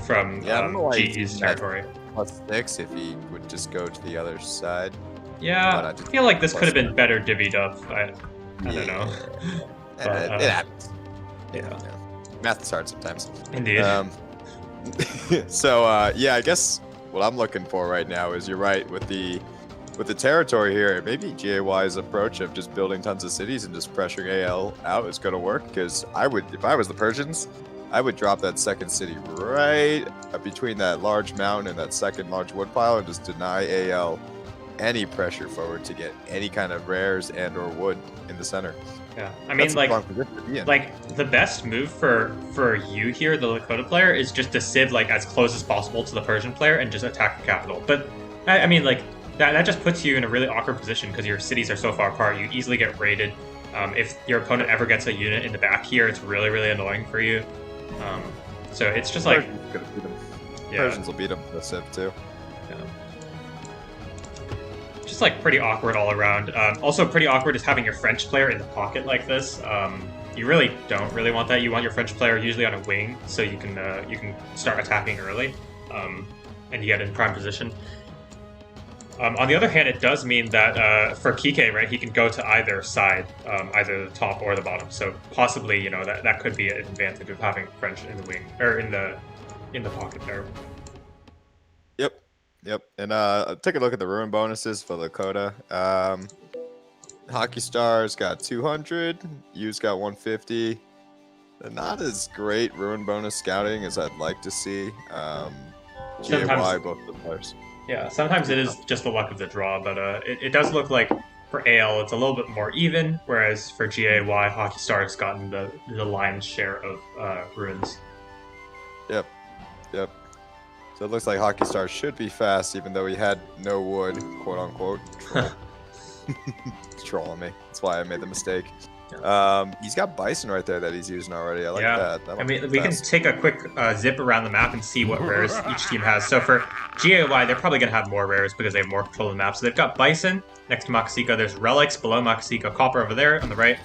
GE's territory. +6 if he would just go to the other side. Yeah, I feel like this could have been better divvied up. I don't know. It happens. Yeah. Math is hard sometimes. Indeed. So yeah, I guess what I'm looking for right now is, you're right, with the territory here, maybe GAY's approach of just building tons of cities and just pressuring AL out is going to work. Because if I was the Persians, I would drop that second city right between that large mountain and that second large woodpile and just deny AL any pressure forward to get any kind of rares and or wood in the center. Yeah, I mean, like the best move for you here, the Lakota player, is just to civ like as close as possible to the Persian player and just attack the capital. But I mean, like that just puts you in a really awkward position because your cities are so far apart. You easily get raided. If your opponent ever gets a unit in the back here, it's really, really annoying for you. So it's just like Persians will beat them the civ too. Just like pretty awkward all around. Also pretty awkward is having your French player in the pocket like this. You really don't really want that. You want your French player usually on a wing so you can start attacking early, and you get in prime position. On the other hand, it does mean that for Kike, right, he can go to either side, either the top or the bottom. So possibly, you know, that could be an advantage of having French in the wing or in the pocket there. Yep, and take a look at the ruin bonuses for Lakota. Hockey Stars got 200, U's got 150. Not as great ruin bonus scouting as I'd like to see. GAY, both the players. Yeah, sometimes it is just the luck of the draw, but it does look like for AL it's a little bit more even, whereas for GAY, Hockey Stars gotten the lion's share of ruins. Yep. So it looks like Hockey Stars should be fast, even though he had no wood, quote unquote. He's trolling me. That's why I made the mistake. He's got Bison right there that he's using already. I like that. I mean, we can take a quick zip around the map and see what rares each team has. So for GAY, they're probably going to have more rares because they have more control of the map. So they've got Bison next to Makasika. There's Relics below Makasika. Copper over there on the right.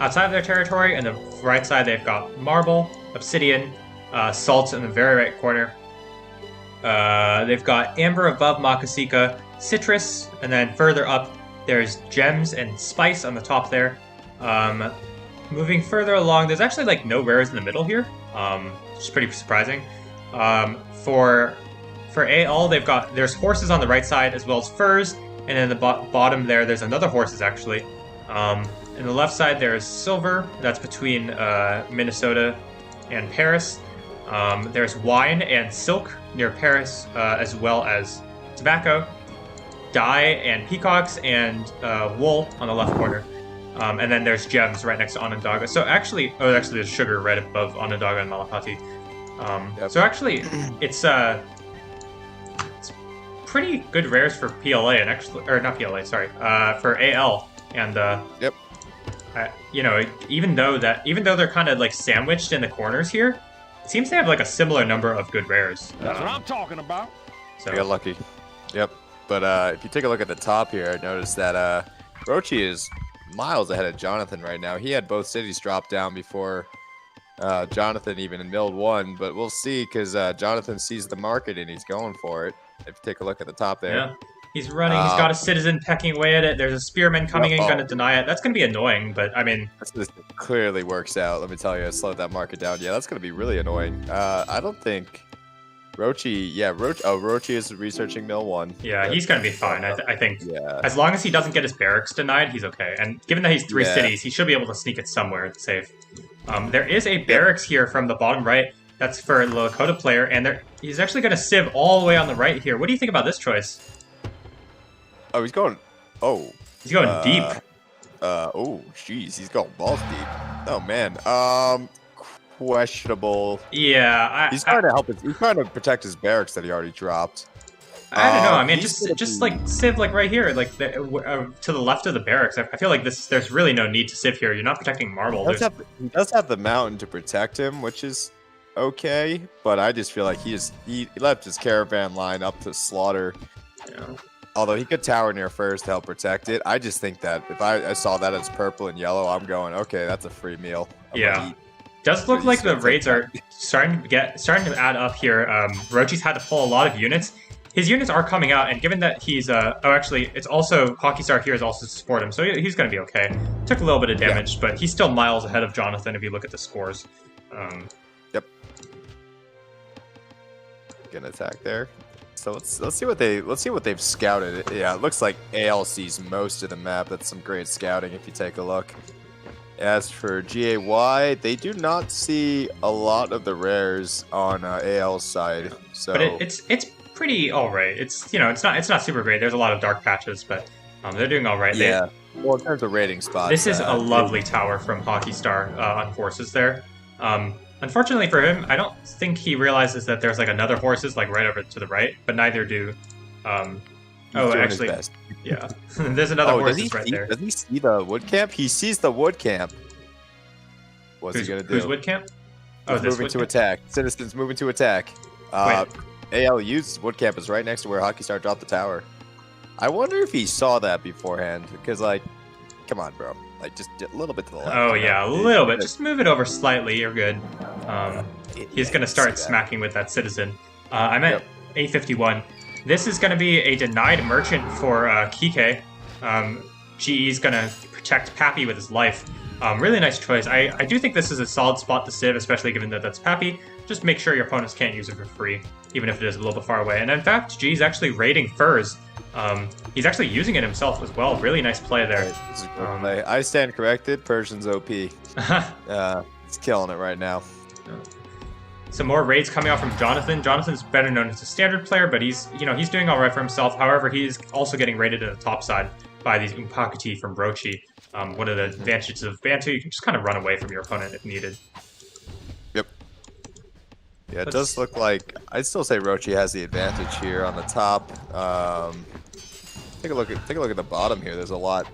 Outside of their territory, and the right side, they've got Marble, Obsidian, Salt in the very right corner. They've got Amber above Makasika, Citrus, and then further up, there's Gems and Spice on the top there. Moving further along, there's actually like no rares in the middle here, which is pretty surprising. For AL, there's horses on the right side as well as furs, and in the bottom there's another horses actually. In the left side there's silver, that's between Minnesota and Paris. There's wine and silk near Paris, as well as tobacco, dye and peacocks, and wool on the left corner. And then there's gems right next to Onondaga. So actually, there's sugar right above Onondaga and Malapati. So actually, it's pretty good rares for PLA and actually, or not PLA, sorry, for AL. And you know, even though they're kind of like sandwiched in the corners here, it seems to have like a similar number of good rares. That's what I'm talking about. So I got lucky. Yep. But if you take a look at the top here, I noticed that Rochi is miles ahead of Jonathan right now. He had both cities drop down before Jonathan even milled one, but we'll see because Jonathan sees the market and he's going for it. If you take a look at the top there. Yeah. He's running. He's got a citizen pecking away at it. There's a spearman coming in, going to deny it. That's going to be annoying, but I mean... This clearly works out. Let me tell you, I slowed that market down. Yeah, that's going to be really annoying. I don't think... Rochi, Rochi is researching Mill 1. Yeah, he's going to be fine, I think. Yeah. As long as he doesn't get his barracks denied, he's okay. And given that he's 3 cities, he should be able to sneak it somewhere safe. There is a barracks here from the bottom right. That's for the Lakota player, and he's actually going to civ all the way on the right here. What do you think about this choice? Oh, he's going... Oh. He's going deep. Oh, jeez. He's going balls deep. Oh, man. Questionable. Yeah. He's trying to help he's trying to protect his barracks that he already dropped. I don't know. I mean, just like civ like right here, like to the left of the barracks. I feel like there's really no need to civ here. You're not protecting Marble. He does have the mountain to protect him, which is okay. But I just feel like he left his caravan line up to slaughter. Yeah. Although he could tower near first to help protect it. I just think that if I saw that as purple and yellow, I'm going, okay, that's a free meal. Yeah. Does look like the raids are starting to add up here. Rochi's had to pull a lot of units. His units are coming out, and given that he's actually, it's also Hockey Star here is also to support him, so he's going to be okay. Took a little bit of damage, but he's still miles ahead of Jonathan if you look at the scores. Yep. gonna attack there. So let's see what they've scouted. Yeah, it looks like AL sees most of the map. That's some great scouting if you take a look. As for GAY, they do not see a lot of the rares on AL's side. So, but it's pretty all right. It's it's not super great. There's a lot of dark patches, but they're doing all right. Yeah. Well, in terms of rating spots, this is a lovely tower from Hockey Star on horses there. Unfortunately for him, I don't think he realizes that there's like another horses like right over to the right, but neither do. Actually, yeah. There's another horses right there. Does he see the wood camp? He sees the wood camp. What's he gonna do? Who's wood camp? He's moving to attack. Citizens moving to attack. ALU's wood camp is right next to where Hockey Star dropped the tower. I wonder if he saw that beforehand, because like, come on, bro. Like, just a little bit to the left. Oh, yeah, a little bit. Just move it over slightly. You're good. He's going to start smacking with that citizen. I'm at A51. This is going to be a denied merchant for Kike. GE's going to protect Pappy with his life. Really nice choice. I do think this is a solid spot to civ, especially given that that's Pappy. Just make sure your opponents can't use it for free, even if it is a little bit far away. And in fact, GE's actually raiding furs. He's actually using it himself as well. Really nice play there. I stand corrected. Persian's OP. He's killing it right now. Some more raids coming out from Jonathan. Jonathan's better known as a standard player, but he's doing all right for himself. However, he's also getting raided in the top side by these Umpakati from Rochi. One of the advantages of Bantu, you can just kind of run away from your opponent if needed. Yep. Yeah, it does look like I'd still say Rochi has the advantage here on the top. Take a look at the bottom here. There's a lot.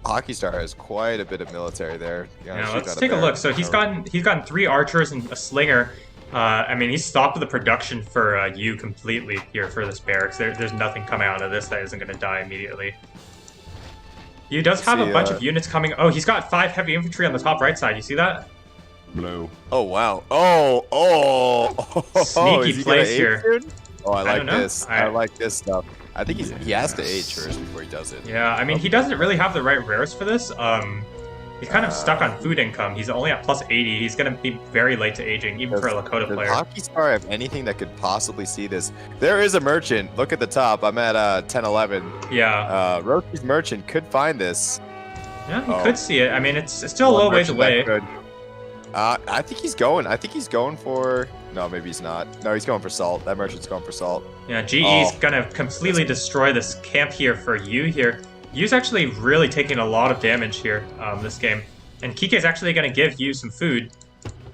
Hockey Star has quite a bit of military there. Yeah, let's take a look. So he's gotten 3 archers and a slinger. I mean, he's stopped the production for you completely here for this barracks. There's nothing coming out of this that isn't going to die immediately. He does have a bunch of units coming. Oh, he's got 5 heavy infantry on the top right side. You see that? Blue. Oh wow. Oh. Sneaky place here. Oh, I like this. I like this stuff. I think he has to age first before he does it. Yeah, I mean, he doesn't really have the right rares for this. He's kind of stuck on food income. He's only at plus 80. He's going to be very late to aging, even for a Lakota player. Does Hockey Star have anything that could possibly see this? There is a merchant. Look at the top. I'm at 10-11. Yeah. Rochi's merchant could find this. Yeah, he could see it. I mean, it's still a little ways away. I think he's going. I think he's going for... No, maybe he's not. No, he's going for salt. That merchant's going for salt. Yeah, GE's gonna completely destroy this camp here for you here. Yu's actually really taking a lot of damage here this game. And Kike's actually gonna give you some food.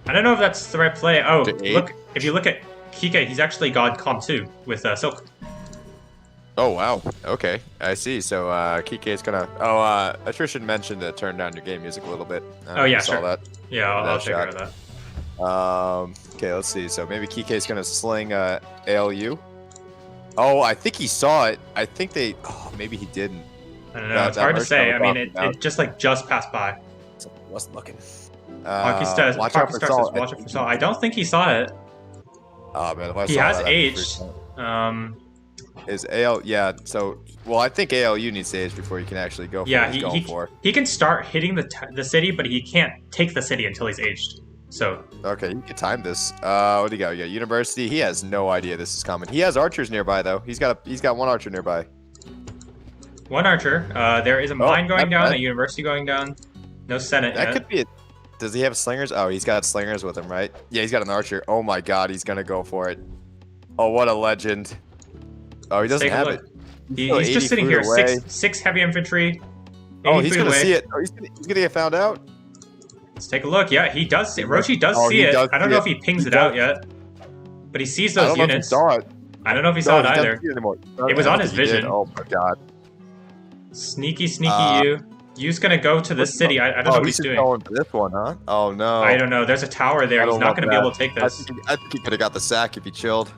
I don't know if that's the right play. Oh, look, if you look at Kike, he's actually got Com 2 with Silk. Oh, wow. Okay, I see. So Kike's gonna... Attrition mentioned to turn down your game music a little bit. Oh, yeah, sure. That. Yeah, I'll take care of that. Okay, let's see. So maybe Kike's gonna sling ALU. Oh, I think he saw it. I think they... Oh, maybe he didn't. I don't know. It's hard to say. I mean, it just passed by. Wasn't looking. Hockey Star says, watch out for salt. I don't think he saw it. Oh, man. If I he saw has that, aged. Is AL... Yeah, so... Well, I think ALU needs to age before he can actually go for what he's going for. He can start hitting the city, but he can't take the city until he's aged. So... Okay, you can time this. What do you got? You got University. He has no idea this is coming. He has archers nearby, though. He's got 1 archer nearby. 1 archer. There is a mine going down, a university going down. No Senate yet. That could be it. Does he have slingers? Oh, he's got slingers with him, right? Yeah, he's got an archer. Oh my god, he's gonna go for it. Oh, what a legend. Oh, he doesn't have it. He's just sitting here. 6 heavy infantry. Oh, he's gonna see it. Oh, he's gonna get found out. Let's take a look. Yeah, he does see it. Rochi does see it. I don't know if he pings it out yet. But he sees those units. I don't know if he saw it either. It was on his vision. Oh my god. Sneaky you. Yu's gonna go to this city. I don't know what he's doing. Going for this one, huh? Oh no. I don't know. There's a tower there. He's not gonna be able to take this. I think he could have got the sack if he chilled.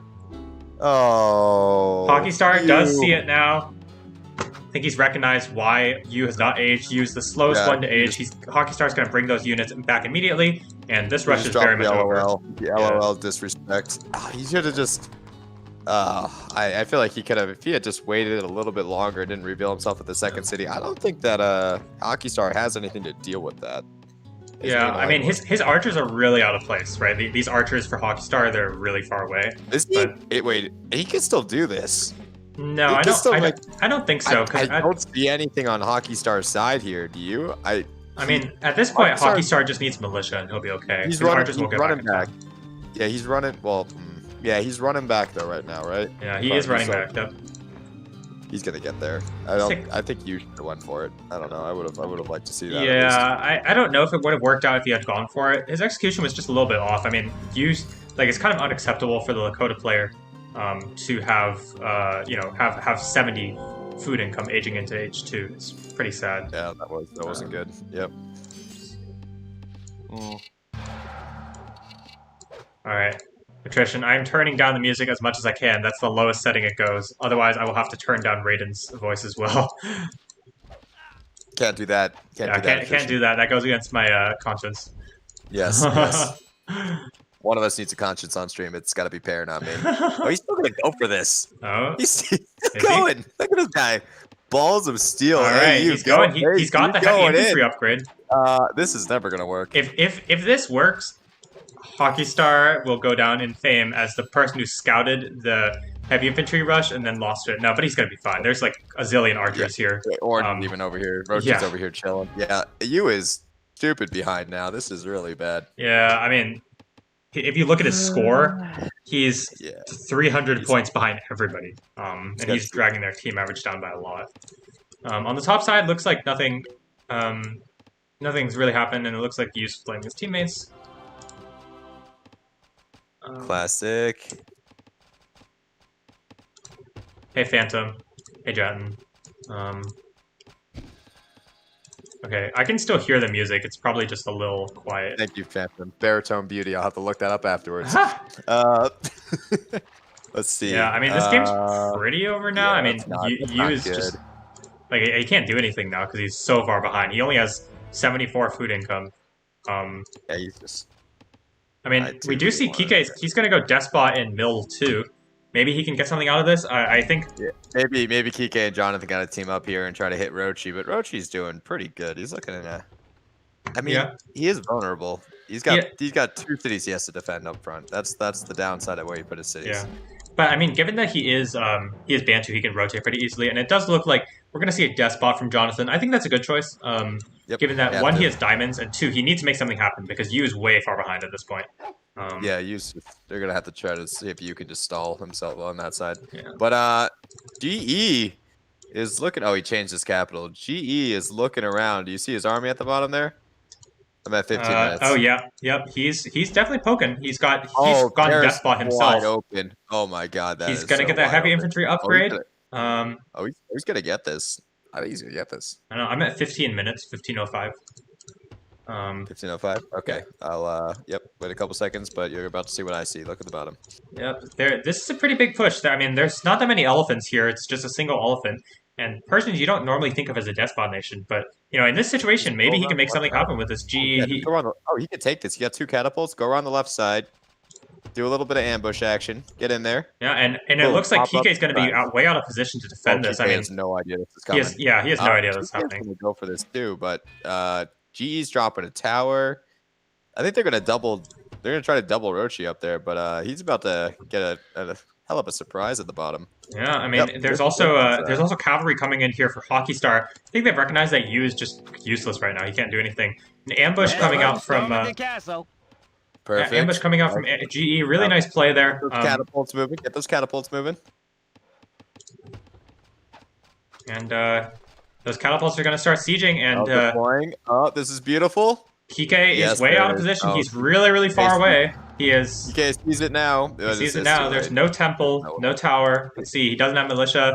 Oh. Hockey Star does see it now. I think he's recognized why Yu has not aged. Yu's the slowest one to age. Hockey Star's gonna bring those units back immediately, and this rush is very much over. The LOL disrespect. He should have just... I feel like he could have, if he had just waited a little bit longer and didn't reveal himself at the second city. I don't think that Hockey Star has anything to deal with that. Yeah, I mean his archers are really out of place, right? These archers for Hockey Star, they're really far away. Is he? Wait, he can still do this. No, he I can don't. Still I don't think so. I don't see anything on Hockey Star's side here. Do you? I mean, at this point, Hockey Star just needs militia, and he'll be okay. He's running back. Yeah, he's running. Well, yeah, he's running back though right now, right? Yeah, he is running back. Yep. He's gonna get there. I think you should have went for it. I don't know. I would have liked to see that. Yeah, I don't know if it would have worked out if he had gone for it. His execution was just a little bit off. I mean, it's kind of unacceptable for the Lakota player to have have 70 food income aging into H2. It's pretty sad. Yeah, that wasn't good. Yep. All right. Attrition, I'm turning down the music as much as I can. That's the lowest setting it goes. Otherwise, I will have to turn down Raiden's voice as well. Can't do that. Can't do that. That goes against my conscience. Yes, yes. One of us needs a conscience on stream. It's got to be Pear, not me. Oh, he's still going to go for this. Oh. He's going. Look at this guy. Balls of steel. All right, he's going. He's got the heavy infantry upgrade. This is never going to work. If this works, Hockey Star will go down in fame as the person who scouted the heavy infantry rush and then lost it. No, but he's gonna be fine. There's like a zillion archers here. Or even over here. Rochi's over here chilling. Yeah, you is stupid behind now. This is really bad. Yeah, I mean, if you look at his score, he's 300 points behind everybody. And he's dragging their team average down by a lot. On the top side, looks like nothing's really happened, and it looks like Yu's playing his teammates. Classic. Hey, Phantom. Hey, Jatin. Okay, I can still hear the music. It's probably just a little quiet. Thank you, Phantom. Baritone beauty. I'll have to look that up afterwards. Let's see. Yeah, I mean, this game's pretty over now. I mean, Yu is just... Like, he can't do anything now because he's so far behind. He only has 74 food income. Yeah, he's just... I mean, we do see Kike. He's going to go Despot in Mill too. Maybe he can get something out of this. I think. Yeah, maybe Kike and Jonathan got to team up here and try to hit Rochi, but Rochi's doing pretty good. He's looking in a. I mean, he is vulnerable. He's got 2 cities he has to defend up front. That's the downside of where you put his cities. Yeah, but I mean, given that he is Bantu, he can rotate pretty easily, and it does look like we're going to see a Despot from Jonathan. I think that's a good choice. Given that one, he has diamonds, and 2, he needs to make something happen because Yu is way far behind at this point. They're gonna have to try to see if Yu can just stall himself on that side. Yeah. But GE is looking. Oh, he changed his capital. GE is looking around. Do you see his army at the bottom there? I'm at 15 minutes. Oh yeah, yep. He's definitely poking. He's gone Despot himself. Wide open. Oh my god, he's gonna get that heavy infantry upgrade. He's gonna get this. I think he's gonna get this. I know. I'm at 15 minutes. 15:05. 15:05. Okay, I'll wait a couple seconds, but you're about to see what I see. Look at the bottom. Yep, this is a pretty big push. I mean, there's not that many elephants here. It's just a single elephant, and Persians you don't normally think of as a despot nation, but you know, in this situation, maybe he can make something happen with this G. He can take this. You got 2 catapults. Go around the left side. Do a little bit of ambush action. Get in there. Yeah, and it looks like Kike is going to be way out of position to defend this. I mean, he has no idea this is coming. He has no idea this is happening. He's going to go for this too, but GE's dropping a tower. I think they're going to double. They're going to try to double Rochi up there, but he's about to get a hell of a surprise at the bottom. Yeah, I mean, there's also cavalry coming in here for Hockey Star. I think they've recognized that Yu is just useless right now. He can't do anything. An ambush coming out from. Perfect. Ambush coming out from GE. Really nice play there. Get those catapults moving. Get those catapults moving. And those catapults are going to start sieging. And deploying. Oh, this is beautiful. Kike is way out of position. He's really, really far away. He is. Kike sees it now. He sees it now. There's no temple, no tower. Let's see. He doesn't have militia.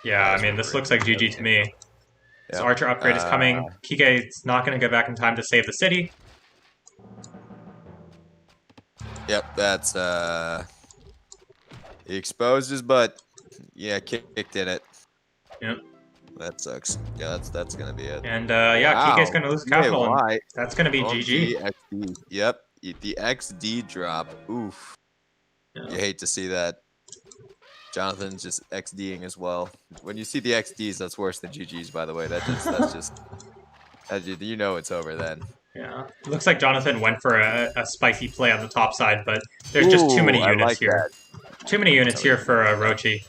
Yeah, I mean, this looks like GG to me. His archer upgrade is coming. Kike is not going to get back in time to save the city. Yep, that's he exposed his butt. Yeah, kicked in it. Yep. That sucks. Yeah, that's gonna be it. And Kike's gonna lose capital. And that's gonna be GG. XD. Yep, the XD drop. Oof. Yeah. You hate to see that. Jonathan's just XDing as well. When you see the XDs, that's worse than GGs, by the way. That's just you know it's over then. Yeah. Looks like Jonathan went for a spicy play on the top side, but there's just too Ooh, many I units like here. that. Too many units Somebody here can make for something happen. Rochi.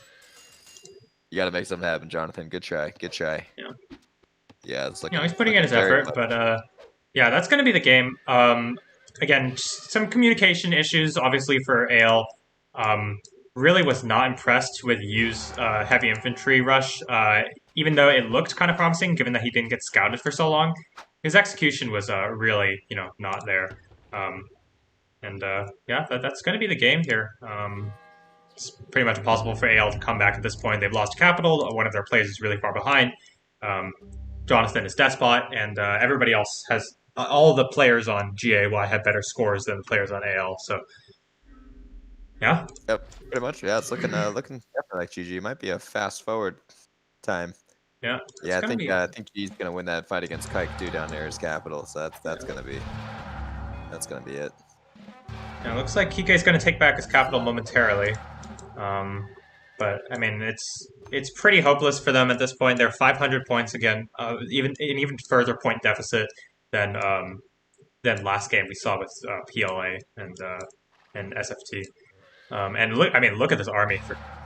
You got to make something happen, Jonathan. Good try. Good try. Yeah. Yeah, it's He's looking putting in looking his very effort, much. but yeah, that's going to be the game. Again, some communication issues, obviously, for Ale. Um, really was not impressed with Yu's heavy infantry rush, even though it looked kind of promising, given that he didn't get scouted for so long. His execution was really, not there. Um, and yeah, that's going to be the game here. It's pretty much impossible for AL to come back at this point. They've lost capital. One of their players is really far behind. Um, Jonathan is despot, and everybody else has all the players on GAY have better scores than the players on AL. So yeah, Yep, pretty much. Yeah, it's looking definitely like GG. It might be a fast forward time. yeah, it's Yeah, gonna be. I think he's gonna win that fight against Kike too down there as capital. So that's gonna be it. Yeah, it looks like Kike's gonna take back his capital momentarily. Um, but I mean, it's pretty hopeless for them at this point. They're 500 points again, even further point deficit than last game we saw with PLA and SFT. And look, I mean, look at this army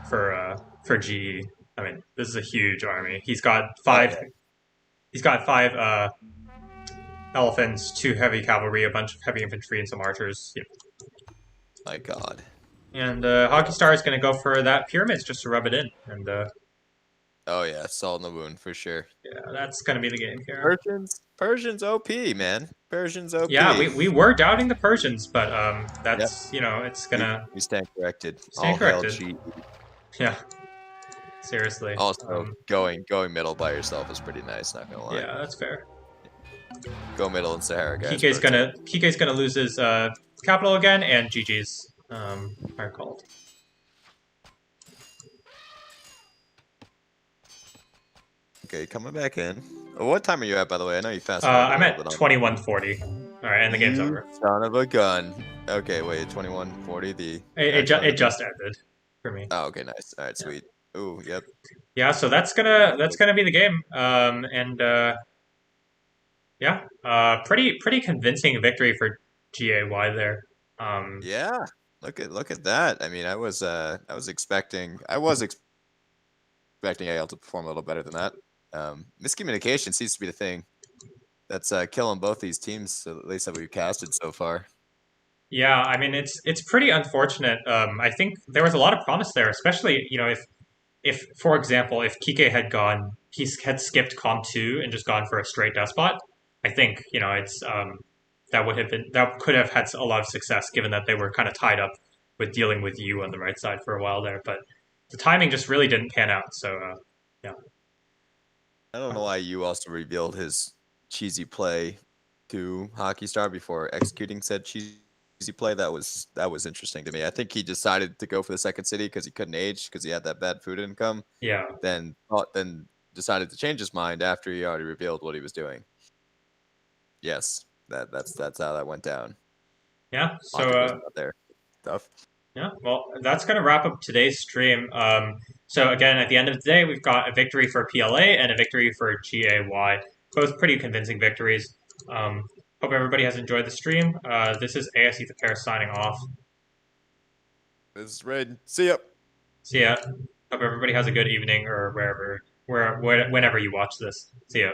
for GE. I mean, this is a huge army. He's got Oh five. yeah, He's got five elephants, two heavy cavalry, a bunch of heavy infantry, and some archers. Yeah. my God. And Yeah. Hockey Star is going to go for that pyramids just to rub it in. And Oh yeah, salt in the wound for sure. yeah, that's going to be the game here. Persians OP, man. Persians Yeah, OP. we were doubting the Persians, but Yep, that's it's gonna we stand corrected. stand All hail corrected. G. Yeah, seriously. Also, going middle by yourself is pretty nice. Not gonna lie. Yeah, that's fair. Go middle in Sahara, guys. Pro tip. Kike's gonna lose his capital again, and GG's are called. Okay, coming back in. What time are you at, by the way? I know you fast forwarded I'm a little at bit on. 21:40. All right, and the game's You over. son of a gun. Okay, wait, 21:40. The It just ended for me. Oh, okay, nice. All right, Yeah. sweet. Ooh, yep. Yeah, so that's gonna be the game. And yeah, pretty convincing victory for GAY there. Yeah. Look at that. I mean, I was expecting AL to perform a little better than that. Miscommunication seems to be the thing that's killing both these teams, at least that we've casted so far. Yeah, I mean it's pretty unfortunate. I think there was a lot of promise there, especially if for example if Kike had skipped Com 2 and just gone for a straight despot. I think it's that could have had a lot of success given that they were kind of tied up with dealing with you on the right side for a while there, but the timing just really didn't pan out. So yeah. I don't know why you also revealed his cheesy play to Hockey Star before executing said cheesy play. That was interesting to me. I think he decided to go for the second city because he couldn't age because he had that bad food income. Yeah. Then decided to change his mind after he already revealed what he was doing. Yes, that's how that went down. Yeah. So Pocket wasn't out there. Tough. yeah, well, that's going to wrap up today's stream. So again, at the end of the day, we've got a victory for PLA and a victory for GAY. Both pretty convincing victories. Hope everybody has enjoyed the stream. This is ASE the Pair signing off. This is Raiden. See ya. See ya. Hope everybody has a good evening or whenever you watch this. See ya.